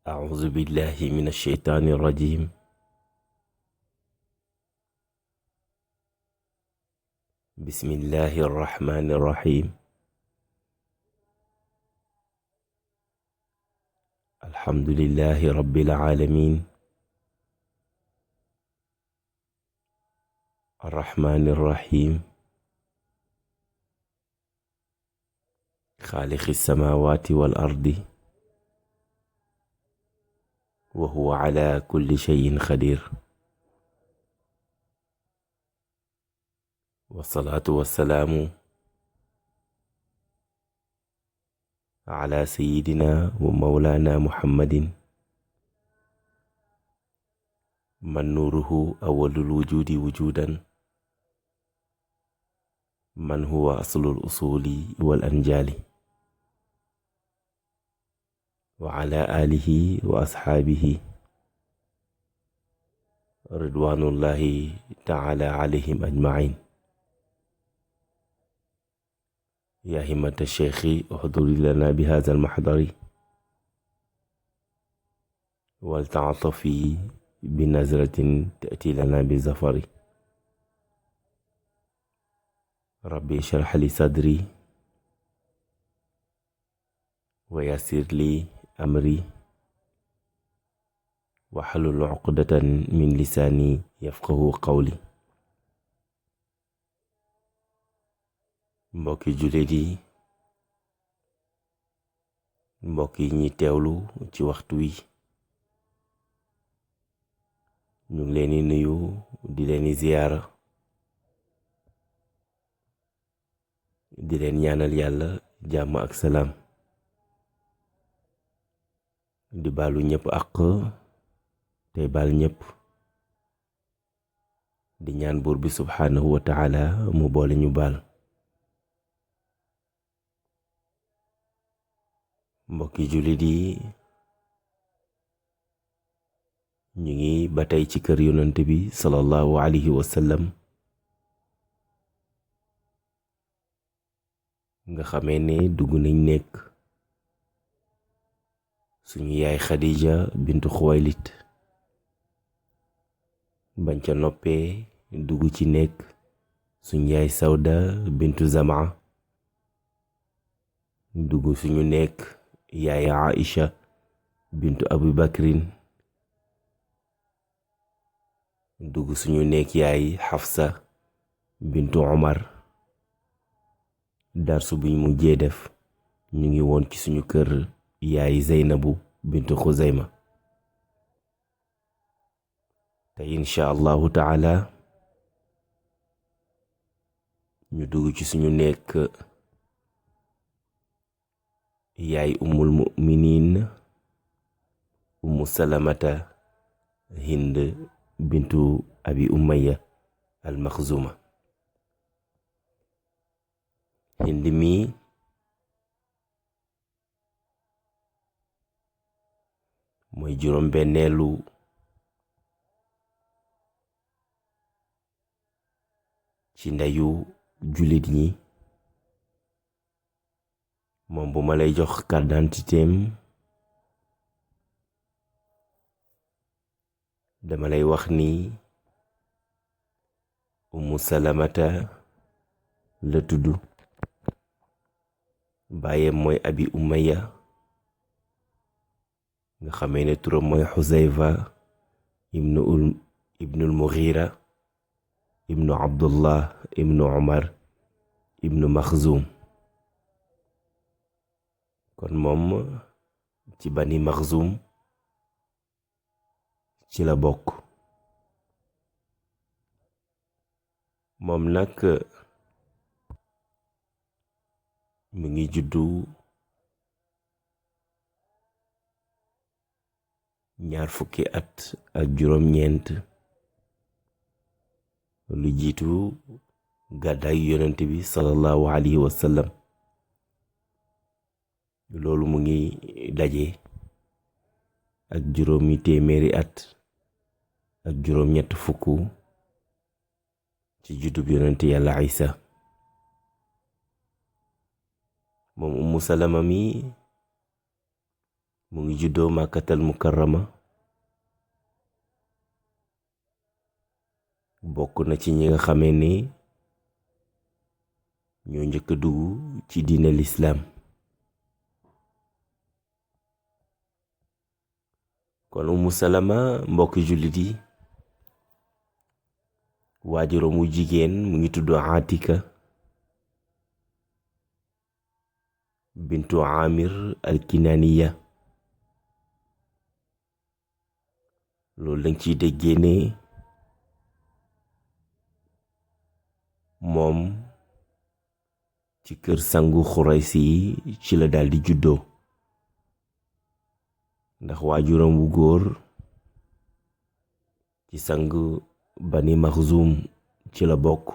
أعوذ بالله من الشيطان الرجيم. بسم الله الرحمن الرحيم. الحمد لله رب العالمين، الرحمن الرحيم، خالق السماوات والأرض، وهو على كل شيء قدير. والصلاة والسلام على سيدنا ومولانا محمد، من نوره أول الوجود وجودا، من هو أصل الأصول والأنجال، وعلى آله وأصحابه رضوان الله تعالى عليهم أجمعين. يا همة الشيخ احضري لنا بهذا المحضر، ولتعطفي بنظرة تأتي لنا بزفر. ربي اشرح لي صدري ويسر لي أمري، واحلل عقدة من لساني يفقه قولي. mbokki jullit yi, mbokk yi ñi teewlu ci waxtu wi, ñu ngi leen di nuyu di leen di ziyaara, di leen ñaanal yàlla jàmm ak salaam, di baalu ñëpp àq tey baal ñëpp, di ñaan buur bi subhaanahu wa taala mu boole ñu baal. mbokki jullit yi, ñu ngi ba tey ci kër yonent bi sallallahu alayhi wa sallam, nga xamee ne dugg nañ nekk suñu yaay Khadija bintu Xuwaylit. bañ ca noppee dugg ci nekk suñu yaay Sawda bintu Zamaa, dugg suñu nekk yaay Aisha bintu Abu Bakrin, dugg suñu nekk yaay Xafsa bintu Omar. darsu buñ mujjee def ñu ngi woon ci suñu kër yaay Zeynabu bintu Xuzayma. te incha allahu taala ñu dugg ci suñu nekk yaay ummul muminin ummu salamata Hind bintu abi Umayya al Maxzuma. Hind mi mooy juróom benneelu ci ndeyu jullit ñi. moom bu ma lay jox carte d'identitéem dama lay wax ni ummu salamata la tudd, baayam mooy abi Umayya, nga xamee ne turam mooy Xuzayfa ibnul Mughira ibnu Abdullah ibnu Umar ibnu Maxzum. kon moom ci bani Maxzum ci la bokk. moom nag mu ngi juddu ñaar fukki at ak juróom-ñeent lu jiitu gàddaay yonent bi sallallahu alayhi wa sallam. loolu mu ngi daje ak juróomi téeméeri at ak juróom-ñett fukk ci juddub yonent yàlla Isa. moom ummu salama mi mu ngi juddoo Makkatal Mukarrama bokk na ci ñi nga xamee ni ñoo njëkk a dugg ci diine lislaam. kon Umu Salama mbokki jullit yi waajuram wu jigéen mu ngi tudd Atika bintu Amir al-Kinaniya. loolu lañ ciy déggee ne moom ci kër sangu Xuraysi yi ci la daldi juddoo, ndax waajuram wu góor ci sang Bani Maxzum ci la bokk.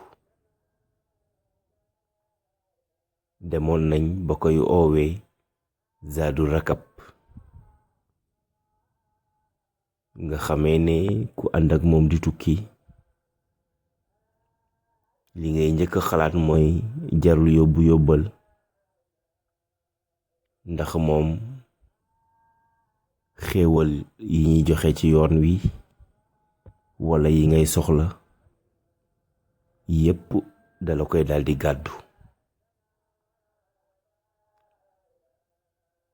demoon nañ ba koy oowee Zaadu Rakab, nga xamee ne ku ànd ak moom di tukki li ngay njëkk xalaat mooy jarul yóbbu yóbbal, ndax moom xéewal yi ñuy joxe ci yoon wi walla yi ngay soxla yépp dala koy daldi gàddu.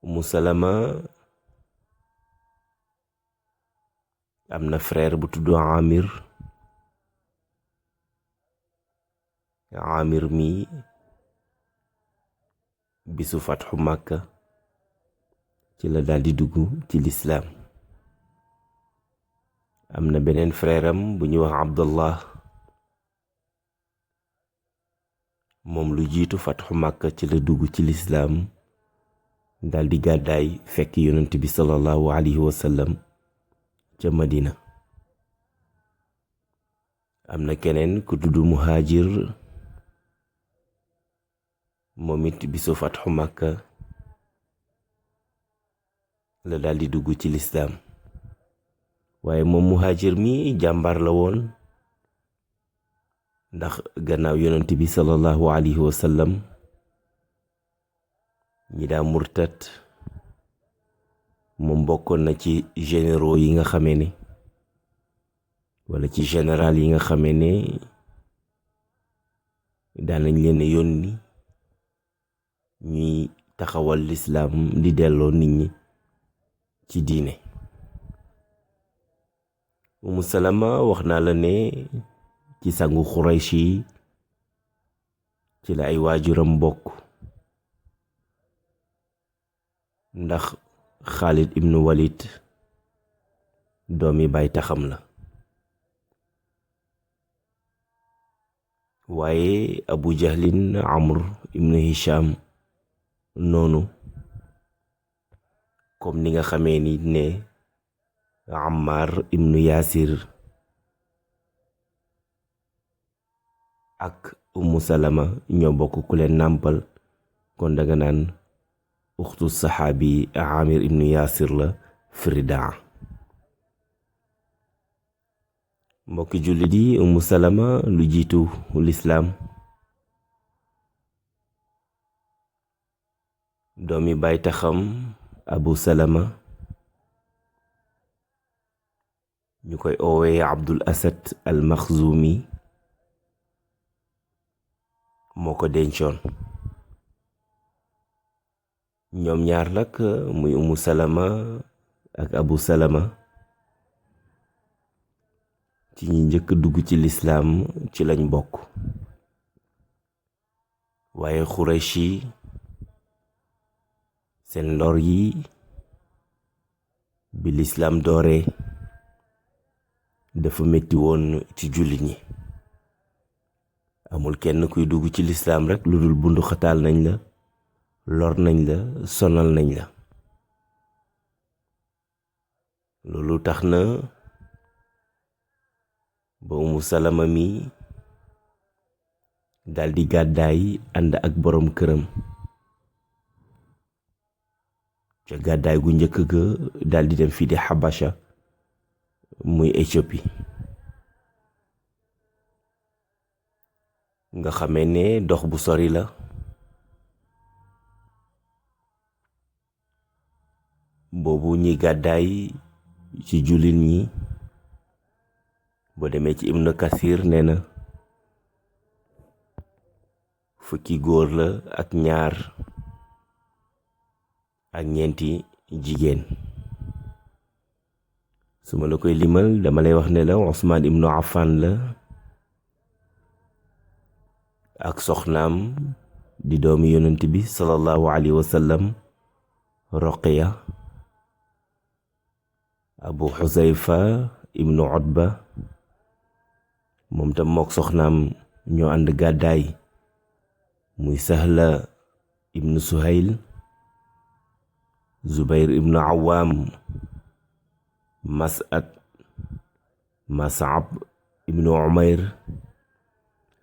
Umu Salama am na frère bu tudd Amir. Amir mi bisu fatxu Màkka ci la daldi dugg ci lislaam. am na beneen frère am bu ñuy wax Abdallah, moom lu jiitu fatxu Màkka ci la dugg ci lislaam, daldi gàddaay fekk yonent bi sallallahu alayhi wa sallam ca Madina. am na keneen ku tudd Muhaajir, moom it bisu fatxu Màkka la daldi dugg ci lislaam. waaye moom Muhaajir mi jàmbaar la woon, ndax gannaaw yonent bi sallallahu alayhi wa sallam ñi daa murtat, moom bokkoon na ci généraux yi nga xamee ne walla ci général yi nga xamee ne daanañ leen yónni ñuy taxawal lislaam di delloo nit ñi ci diine. Umu Salama wax naa la ne ci sangu Xuraysh yi ci la ay waajuram bokk, ndax Xaalid ibnu Walid doomi baay taxam la. waaye Abu Jahlin Amr ibnu Hisham noonu, comme ni nga xamee ni ne Ammar ibnu Yaasir ak Umu Salama ñoo bokk ku leen nàmpal, kon danga naan uxtu saxaabi Amir ibnu Yaasir la Firdaa. mbokki jullit yi, Umu Salama lu jiitu lislaam doomi baay taxam Abu Salama ñu koy oowee Abdul Asad al Maxzumi moo ko dencoon. ñoom ñaar nag muy Umu Salama ak Abu Salama ci ñi njëkk dugg ci lislaam ci lañ bokk. waaye Xurayshi seen lor yi bi lislaam dooree dafa metti woon ci jullit ñi. amul kenn kuy dugg ci lislaam rekk lu dul bundu xataal nañ la, lor nañ la, sonal nañ la. loolu tax na ba Umu Salama mi daldi gàddaay ànd ak boroom këram. ca gàddaay gu njëkk ga daldi dem fii di Habasha muy Éthiopie, nga xamee ne dox bu sori la. boobu ñi gàddaay ci jullit ñi boo demee ci Ibnu Kasir nee na fukki góor la ak ñaar ak ñeenti jigéen. su ma la koy limal dama lay wax ne la Usmaan ibnu Affan la ak soxnaam di doomi yonent bi sallallahu alayhi wa sallam Roqiya, Abu Xuzayfa ibnu Utba moom tam mook soxnaam ñoo ànd gàddaay muy Sahla ibnu Suhayl, Zubayr ibnu Awaam, Mas'ab ibnu Umayr,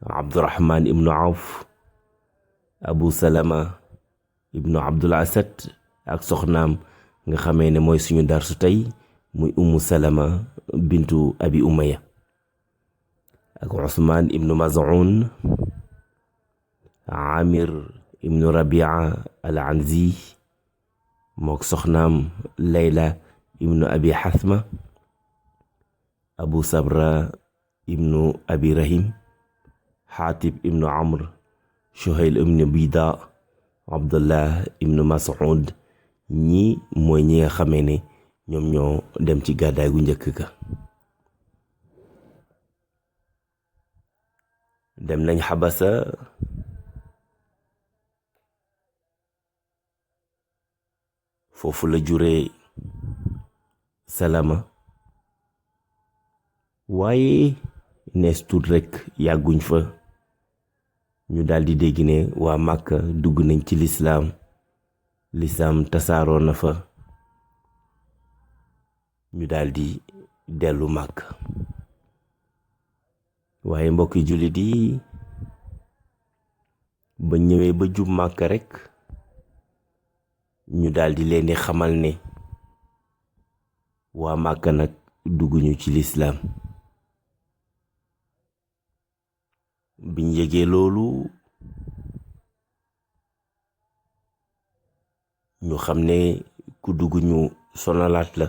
Abdurahman ibnu Awf, Abu Salama ibnu Abdul Asad ak soxnaam nga xamee ne mooy suñu darsu tey muy Ummu Salama bintu Abi Umaya, ak Usmaan ibnu Maz'un, Amir ibnu Rabia al-Anzi mook soxnaam Layla ibnu Abi Hasma, Abu Sabra ibnu Abi Rahim, Xaatib ibnu Amr, Shuhayl ibnu Bida, Abdullah ibnu Mas'ud. ñi mooy ñi nga xamee ne ñoom ñoo dem ci gàddaay gu njëkk ga. dem nañ Xabasa, foofu la juree Salama, waaye nees tuut rekk yàgguñ fa ñu daldi dégg ne waa Màkka dugg nañ ci lislaam tasaaroo na fa, ñu daldi dellu Màkka. waaye mbokki jullit yi ba ñëwee ba jub Màkka rekk ñu daldi leen di xamal ne waa Màkka nag dugguñu ci lislaam. biñ yëgee loolu ñu xam ne ku dugg ñu sonalaat la,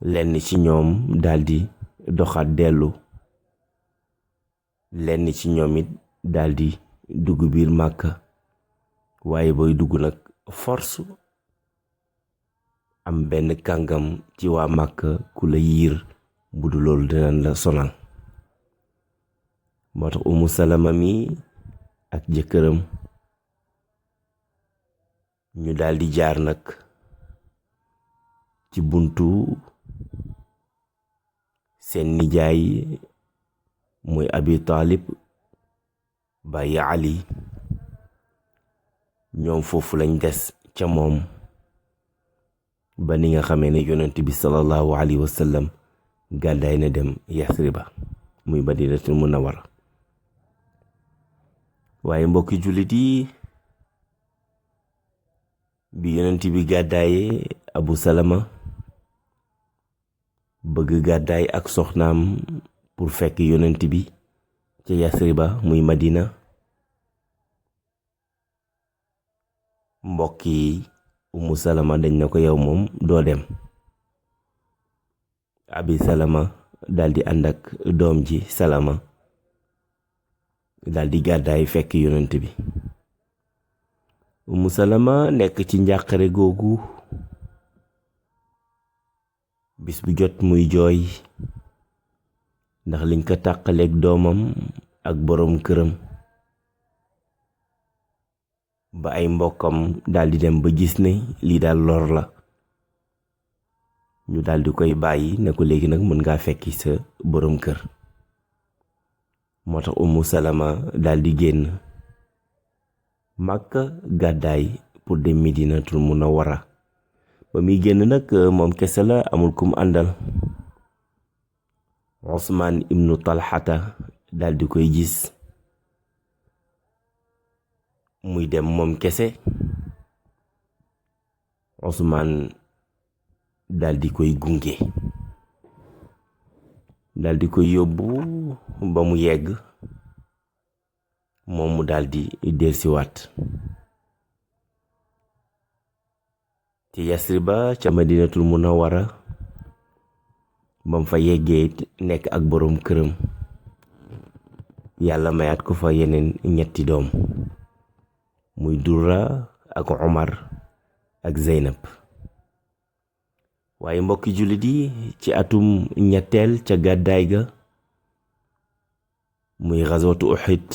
lenn ci ñoom daldi doxaat dellu, lenn ci ñoom it daldi dugg biir Màkka. waaye booy dugg nag force am benn kàngam ci waa Màkka ku la yiir, bu du loolu dinañ la sonal. moo tax Umu Salama mi ak jëkkëram ñu daldi jaar nag ci buntu seen nijaay muy Abi Taalib bàyyi Ali. ñoom foofu lañ des ca moom ba ni nga xamee ne yonent bi sallallahu alayhi wa sallam gàddaay na dem Yasriba muy Madinatul Munawwara. waaye mbokki jullit yi bi yonent bi gàddaayee, Abu Salama bëgg gàddaay ak soxnaam pour fekk yonent bi ca Yasriba muy Madina. mbokk yi Umu Salama dañ na ko yow moom doo dem. Abi Salama daldi ànd ak doom ji Salama daldi gàddaay fekk yonent bi. Umu Salama nekk ci njàqare googu, bis bu jot muy jooy ndax liñ ko tàqaleeg doomam ak boroom këram, ba ay mbokkam daldi dem ba gis ne lii daal lor la, ñu daldi koy bàyyi ne ko léegi nag mën ngaa fekki sa boroom kër. moo tax Umu Salama daldi génn Màkka gàddaay pour dem Madinatul Munawwara. ba muy génn nag moom kese la, amul kum àndal. Usmaan ibnu Talhata daldi koy gis muy dem moom kese. Usmaan daldi koy gunge, daldi koy yóbbu ba mu yegg, moom mu daldi delsiwaat. ci Yasriba ca Madinatul Munawwara bam fa yeggee nekk ak boroom këram yàlla mayaat ko fa yeneen ñetti doom muy Durra ak Omar ak Zeynab. waaye mbokki jullit yi ci atum ñetteel ca gàddaay ga muy xazwatu Uhud.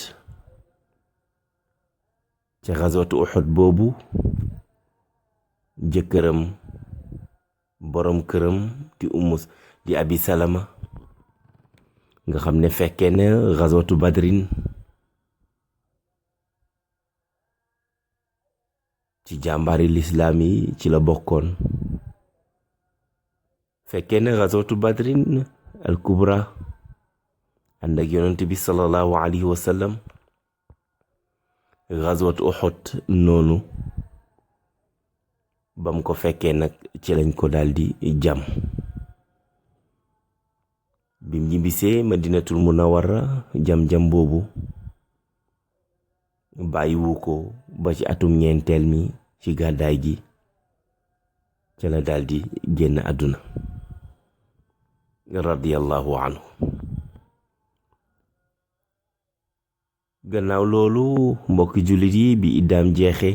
ca xazwatu Uhud boobu jëkkëram boroom këram di Abi Salama nga xam ne fekkee na xazwatu Badrin ci jàmbaari lislaam yi ci la bokkoon. fekkee na xazwatu Badrin al kubra ànd ak yonent bi sallallahu alayhi wa sallam. xazwatu Uhud noonu bam ko fekkee nag ci lañ ko daldi jam. bim ñibbisee Madinatul Munawwara jam-jam boobu bàyyiwu ko ba ci atum ñeenteel mi ci gàddaay gi ca la daldi génn àdduna radiyallahu anhu. gannaaw loolu mbokki jullit yi bi iddaam jeexe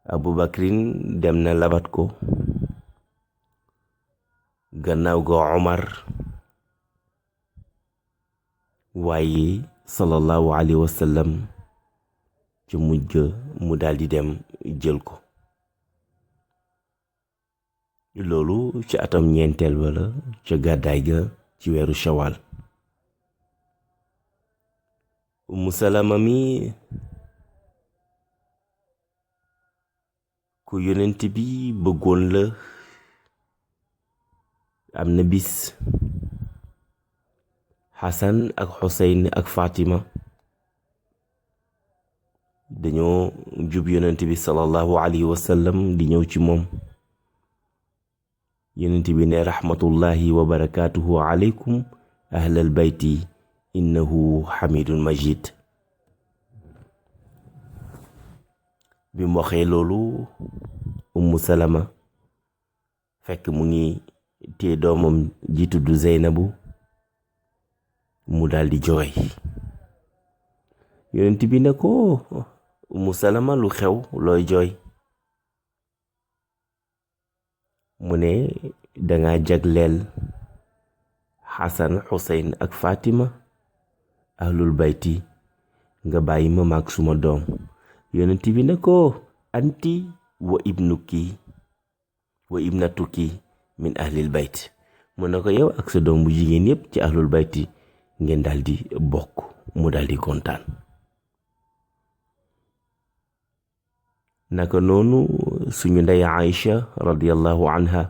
Abu Bakrin dem na labat ko. gannaaw ga Omar, waaye sallallahu alayhi wa sallam ci mujj mu daldi dem jël ko. loolu ci atam ñeenteel wala ca gàddaay ga ci weeru Shawal. Ummu Salama mi ku yonent bi bëggoon la. am na bis Xasan ak Xuseyn ak Fatima dañoo jub yonent bi sallallahu alayhi wa sallam di ñëw ci moom. yonent bi ne rahmatullahi wa barakaatuhu alaykum ahlal bayti innahu xamidun majid. bi mu waxee loolu Ummu Salama fekk mu ngi te doomam ji tudd Zeynabu mu daldi jooy. yonent bi ne ko Ummu Salama lu xew looy jooy. mu ne danga jagleel Xasan Xuseyn ak Fatima ahlul bayti nga bàyyi ma maag suma doom. yonent bi ne ko anti wa ibnuki wa ibnatuki min ahlil bayt. mu ne ko yow ak sa doom bu jigéen yépp ci ahlul bayti ngeen daldi bokk. mu daldi kontaan. naka noonu suñu ndey Aïcha radiyallahu anha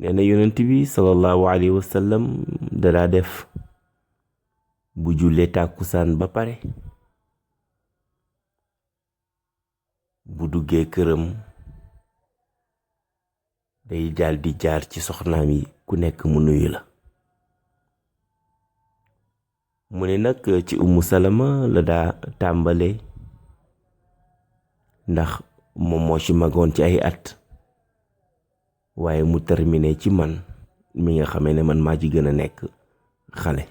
nee na yonent bi sallallahu alayhi wa sallam dadaa def bu jullee tàkkusaan ba pare bu duggee këram day daldi jaar ci soxnaam yi ku nekk mu nuyu la. mu ne nag ci Ummu Salama la daa tàmbale ndax moom moo ci magoon ci ay at, waaye mu terminé ci man mi nga xamee ne man maa ci gën a nekk xale.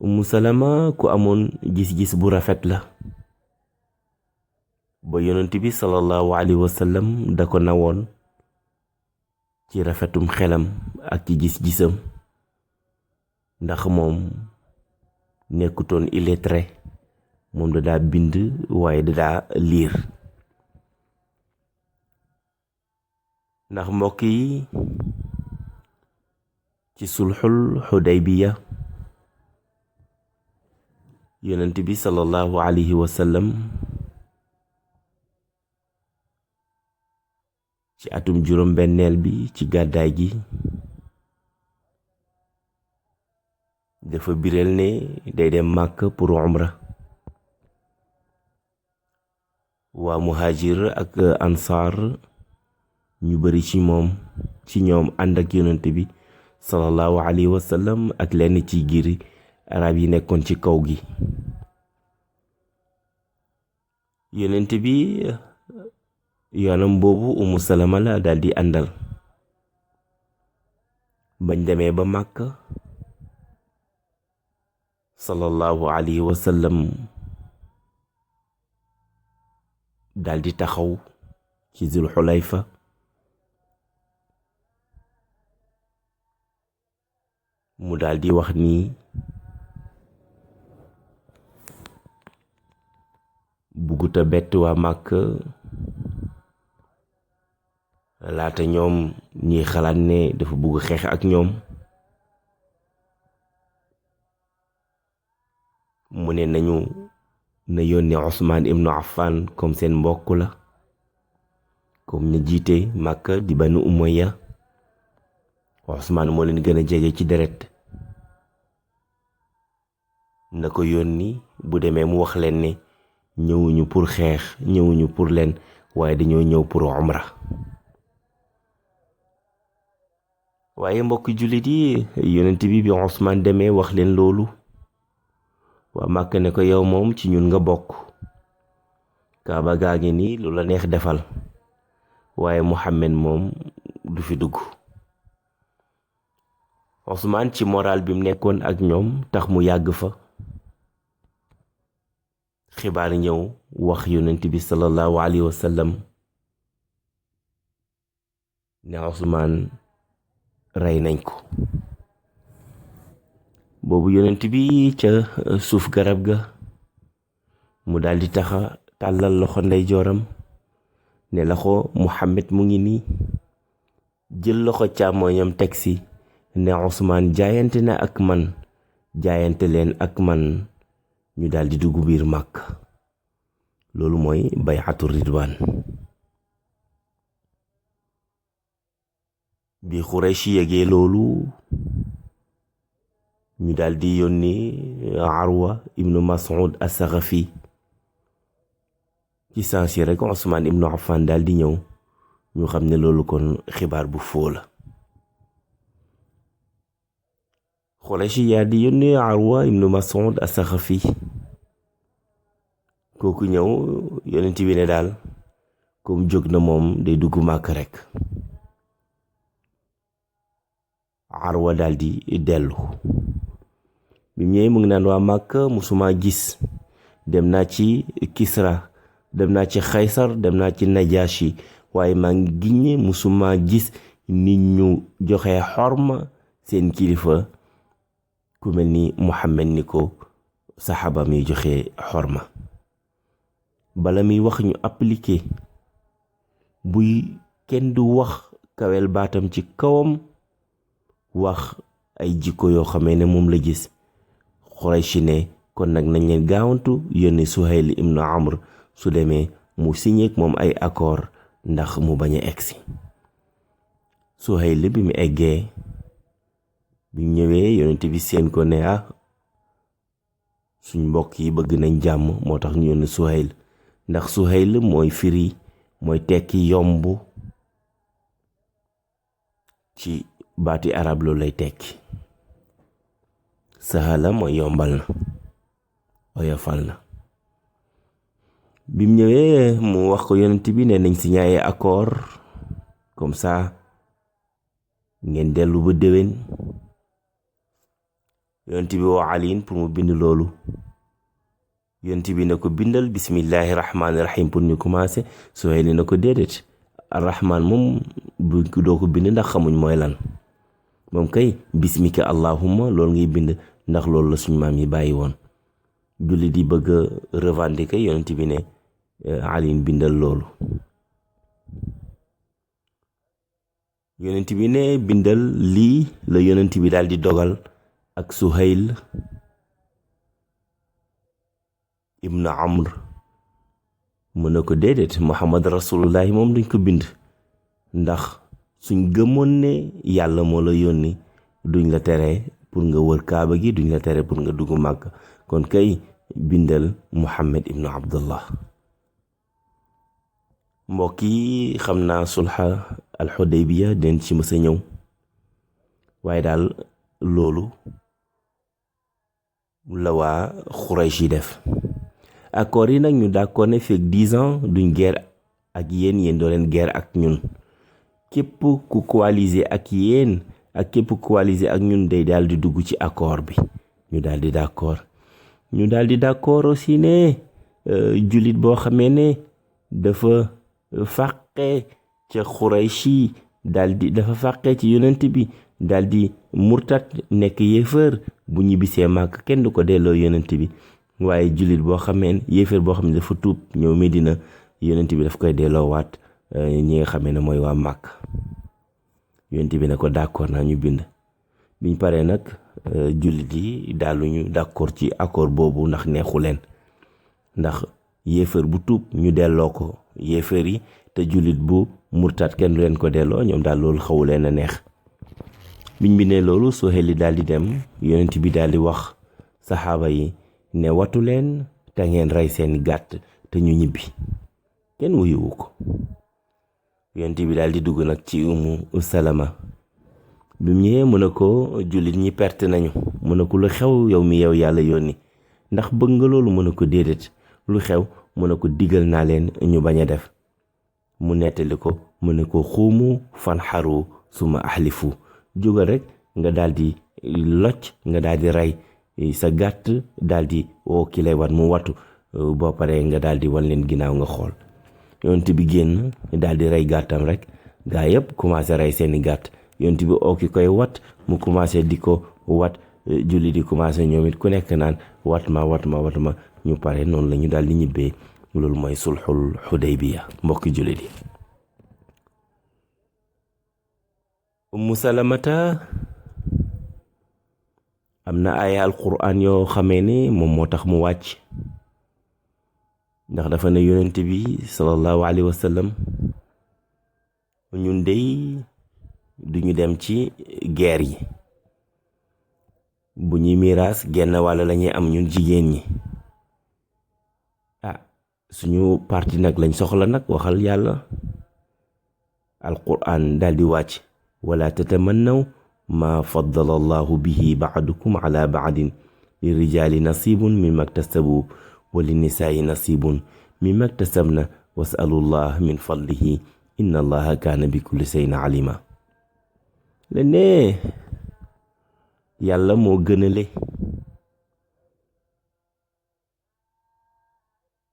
Ummu Salama ku amoon gis-gis bu rafet la ba yonent bi sallallahu alayhi wa sallam da ko nawoon ci rafetum xelam ak ci gis-gisam, ndax moom nekkutoon illettré, moom da daa bind waaye da daa liir. ndax mbokk yi ci sulxul Xudaybiya yonent bi sallallahu alayhi wa sallam ci atum juróom-benneel bi ci gàddaay gi dafa biral ne day dem Màkk pour umra. waa muhajir ak ansaar ñu bari ci ñoom ànd ak yonent bi sallallahu alayhi wa sallam ak lenn ci giiri arab yi nekkoon ci kaw gi. yonent bi yoonam boobu Umu Salama la daal di àndal bañ demee ba Màkka sallallahu alayhi wa sallam daal di taxaw ci Zul Xulayfa mu daal di wax ni bugguta bett waa Màkka laata ñoom ñi xalaat ne dafa bugg xeex ak ñoom mu ne nañu na yónne Usmaan ibnu Affan comme seen mbokk la comme ñu jiite Màkka di Banu Umayya Usmaan moo leen gën a jege ci deret na ko yónni bu demee mu wax leen ne ñëwuñu pour xeex ñëwuñu pour leen waaye dañoo ñëw pour umra. waaye mbokk jullit yi yonent bi Usmaan demee wax leen loolu waa Màkka ne ko yow moom ci ñun nga bokk kaaba gaa ngi nii lu la neex defal waaye Muhammad moom du fi dugg. Usmaan ci moral bi mu nekkoon ak ñoom tax mu yàgg fa. xibaar ñëw wax yonent bi sallallahu alayhi wa sallam ne Usmaan rey nañ ko. boobu yonent bi ca suuf garab ga mu daldi taxa tàllal loxo ndeyjooram ne loxo Muhammad mu ngi nii jël loxo càmmooñam teg si ne Usmaan jaayante na ak man jaayante leen ak man ñu daldi dugg biir Màkka. loolu mooy bay'atu ridwaan. bi Xuraysh yëgee loolu ñu daldi yónni Arwa ibnu Mas'ud as-Saqafi ci sansi rek Usmaan ibnu Affan daldi ñëw ñu xam ne loolu kon xibaar bu foo la. Xuraysh yaa di yónni Arwa ibnu Mas'ud as-Saqafi kooku ñëw yonent bi ne daal comme jóg na moom day dugg Màkka rek. Arwa daldi dellu bi mu ñëwee mu ngi naan waa Màkka musuma gis dem naa ci Kisra dem naa ci Xaysar dem naa ci Najashi waaye maa ngi giññe musuma gis nit ñu joxe xorma seen kilifa ku mel ni Muhammad ni ko saxaaba mi joxe xorma. bala muy wax ñu appliqué buy kenn du wax kawel baatam ci kawam wax ay jikko yoo xamee ne moom la gis. Xuraysh ne kon nag nañ leen gaawantu yónni Suhayl ibnu Amr su demee mu signé ak moom ay accord ndax mu bañ a egsi. Suhayl bi mu eggee bi ñëwee yonent bi seen ko ne suñ mbokk yi bëgg nañ jàmm moo tax ñu yónni Suhayl ndax Suhayl mooy firi mooy tekki yomb ci baati arab loolu lay tekki. sahala mooy yombal na oyofal na. bi mu ñëwee mu wax ko yonent bi ne nañ signé ay accord comme ça ngeen dellu ba déwén. yonent bi woo Ali pour mu bind loolu. yonent bi na ko bindal bismillahi rahmaani rahim pour ñu commencer. Suhayl na ko déedéet arrahman moom bu doo ko bind ndax xamuñ mooy lan moom kay bismika allahumma loolu ngay bind ndax loolu la suñu maam yi bàyyi woon. julli di bëgg a revendiquer yonent bi ne Ali bindal loolu. yonent bi ne bindal lii la yonent bi daal di dogal ak Suhayl ibnu Amr mu ne ko déedéet Muhammad rasulullahi moom duñ ko bind ndax suñ gëmoon ne yàlla moo la yónni duñ la tere pour nga wër kaaba gi duñ la tere pour nga dugg Màkka kon kay bindal Muhammad ibnu Abdullah. mbokk yi xam naa sulha al-Hudaybiya den ci mësa ñëw waaye daal loolu la waa Xuraysh yi def. accord yi nag ñu d'accord ne fekk 10 ans duñ guerre ak yéen doo leen guerre ak ñun. képp ku coaliser ak yéen ak képp ku coaliser ak ñun day daal di dugg ci accord bi. ñu daal di d'accord aussi ne jullit boo xamee ne dafa fàqee ca Xurayshi dafa fàqee ci yonent bi daal di murtat nekk yéefar bu ñibbisee Màkka kenn du ko delloo yonent bi. waaye jullit boo xamee ne yéefar boo xam ne dafa tuub ñëw Medina yonent bi daf koy delloowaat ñi nga xamee ne mooy waa Màkka. yonent bi ne ko d'accord naa ñu bind. biñ paree nag jullit yi daaluñu d'accord ci accord boobu ndax neexu leen ndax yéefar bu tuub ñu delloo ko yéefar yi te jullit bu murtat kenn du leen ko delloo ñoom daal loolu xawu leen a neex. biñ bindee loolu Suhayl daal di dem yonent bi daal di wax saxaaba yi ne watu leen te ngeen rey seen gàtt te ñu ñibbi. kenn wuyuwu ko. yonent bi daal di dugg nag ci Ummu Salama. bi mu ñëwee mu ne ko jullit ñi perte nañu. mu ne ko lu xew yow mi yow yàlla yónni ndax bëgg nga loolu mu ne ko déedéet. lu xew mu ne ko digal naa leen ñu bañ a def. mu nettali ko mu ne ko xuumu fanxaru suma ahlifu. jógal rek nga daal di locc nga daal di rey sa gàtt daal di woo ki lay wat mu watu boo paree nga daal di wan leen ginnaaw nga xool. yonent bi génn daal di rey gàttam rek gaa yëpp commencé rey seeni gàtt. yonent bi oo ki koy wat mu commencé di ko wat julli di commencé ñoom it ku nekk naan wat ma ñu pare noonu la ñu daal di ñibbee. loolu mooy sulxul Xudaybiya mbokki jullit yi. Ummu Salamata am na ay alquran yoo xamee ne moom moo tax mu wàcc ndax dafa ne yonent bi sallallahu alayhi wa sallam ñun dey duñu dem ci guerre yi bu ñuy miraas genn wàll lañuy am ñun jigéen ñi. suñu parti nag lañ soxla nag waxal yàlla. alquran daal di wàcc wala tatamannaw ma faddala allahu bihi ba'dakum ala ba'din lirrijali nasibun mimma iktasabu wa linnisaa'i nasibun mimma iktasabna was'alullah min fadlihi inna allaha kaana bi kulli shay'in alima. le ne yàlla moo gënale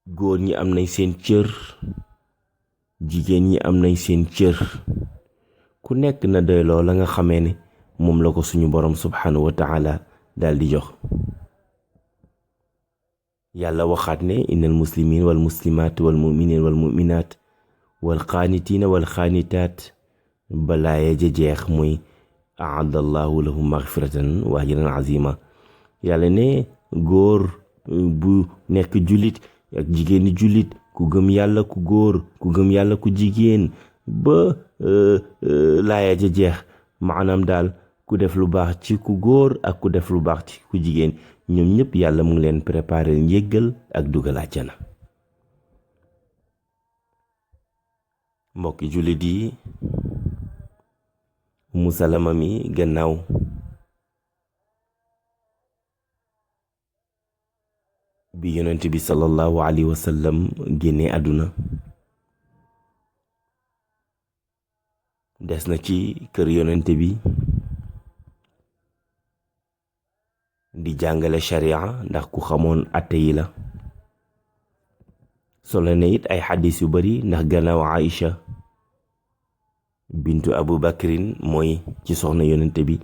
góor ñi am nañ seen cër jigéen ñi am nañ seen cër ku nekk na doyloo la nga xamee ne moom la ko suñu borom subhanahu wa ta'ala daal di jox. yàlla waxaat ne innal muslimin wal muslimat wal muminin wal muminat wal qaanitina wal qaanitaat balaaye ja jeex muy aadallahu lahum maghfiratan wa ajran azima. yàlla ne góor bu nekk jullit ak jigéeni jullit ku gëm yàlla ku góor ku gëm yàlla ku jigéen ba laaya ja jeex maanaam daal ku def lu baax ci ku góor ak ku def lu baax ci ku jigéen ñoom ñëpp yàlla mu ngi leen préparer njéggal ak dugal àjjana. mbokki jullit yi Ummu Salama mi gannaaw bi yonent bi sallallahu alayhi wa sallam génnee àdduna des na ci kër yonent bi di jàngale sharia ndax ku xamoon atte yi la. solo na it ay xadis yu bari ndax gannaaw Aïcha bintu Abu Bakrin mooy ci soxna yonent bi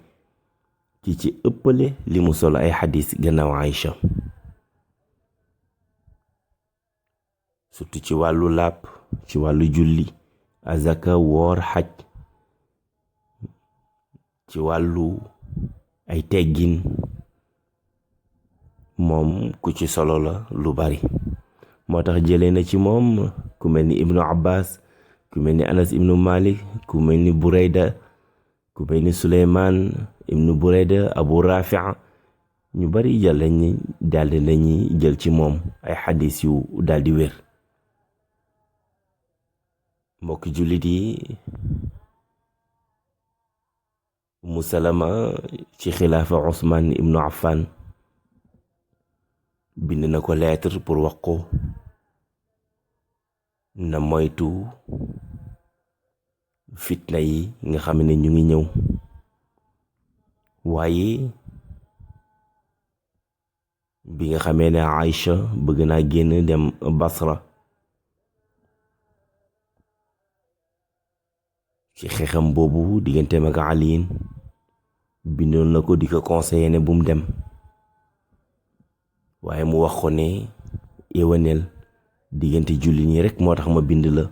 ci ëppale li mu solo ay xadis gannaaw Aïcha. surtout ci wàllu làpp ci wàllu julli azaka woor xaj ci wàllu ay teggin moom ku ci solo la lu bari. moo tax jëlee na ci moom ku mel ni Ibnu Abbas ku mel ni Anas ibnu Malik ku mel ni Burayda ku mel ni Suleymaan ibnu Burayda Abu Rafia ñu bari daldi lañuy jël ci moom ay xadis yu daldi wér. mbokki jullit yi Ummu Salama ci xilaafa Usmaan ibnu Affan bind na ko lettre pour wax ko na moytu fitna yi nga xam ne ñu ngi ñëw. waaye bi nga xamee ne Aïcha bëgg naa génn dem Basra ci xeexam boobu digganteem ak Aliin bindoon na ko di ko conseiller ne bu mu dem, waaye mu wax ko ne éwaneel diggante jullit ñi rekk moo tax ma bind la.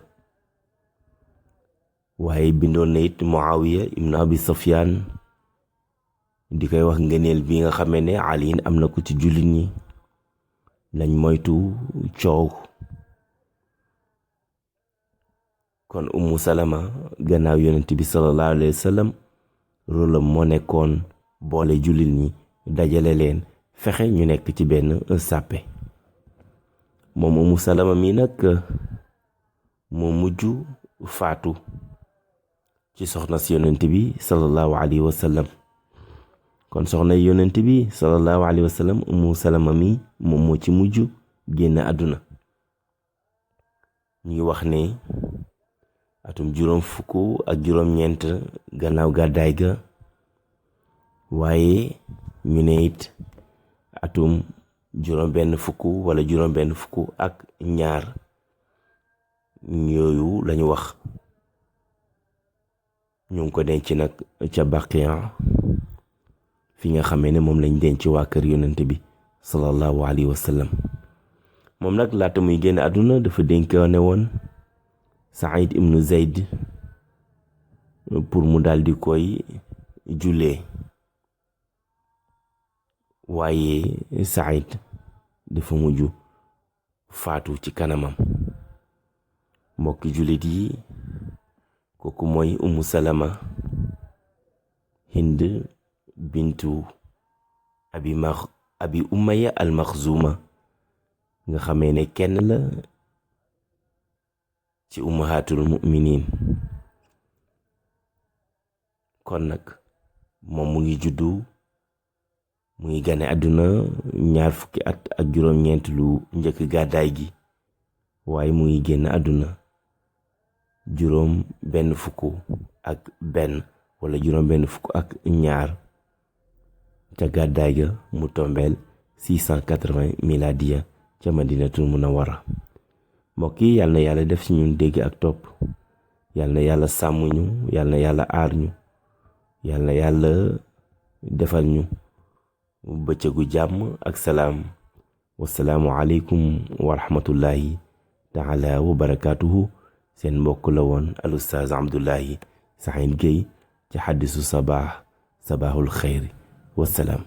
waaye bindoon na it Muawiya ibn Abi Sufyaan di koy wax ngëneel bi nga xamee ne Aliin am na ko ci jullit ñi, nañ moytu coow. kon Ummu Salama gannaaw yonent bi sallallahu alayhi wa sallam rôlam moo nekkoon boole jullit ñi, dajale leen, fexe ñu nekk ci benn sàppe. moom Ummu Salama mi nag moo mujj faatu ci soxna si yonent bi sallallahu alayhi wa sallam. kon soxna yonent bi sallallahu alayhi wa sallam Ummu Salama mi moom moo ci mujj génn àdduna. ñu ngi wax ne atum juróom fukk ak juróom-ñeent gannaaw gàddaay ga, waaye ñu ne it atum juróom benn fukk wala juróom benn fukk ak ñaar yooyu lañu wax. ñu ngi ko denc nag ca Baqiya fi nga xamee ne moom lañ denc waa kër yonent bi sallallahu alayhi wa sallam. moom nag laata muy génn àdduna dafa dénkaane woon Saïd ibnu Zayd pour mu daldi koy jullee, waaye Saïd dafa mujj faatu ci kanamam. mbokki jullit yi, kooku mooy Ummu Salama Hind bintu abi Umayya al-Maxzuma nga xamee ne kenn la ci ummahatul mu'minin. kon nag moom mu ngi juddu, mu ngi gane àdduna 20 fukki at ak juróom-ñeent lu njëkk gàddaay gi, waaye mu ngi génn àdduna juróom benn fukk ak benn wala juróom benn fukk ak ñaar ca gàddaay ga, mu tombeel 680 miladiya ca Madinatul Munawwara. mbokk yi, yal na yàlla def ci ñun dégg ak topp, yal na yàlla sàmm ñu, yal na yàlla aar ñu, yal na yàlla defal ñu bëccëgu jàmm ak salaam. wasalaamu aleykum wa rahmatullahi taala wa barakaatuhu. seen mbokk la woon al ustaaz Abdoulaye Saïd Gueye ci xaddisu sabaaxul xeyri. wasalaam.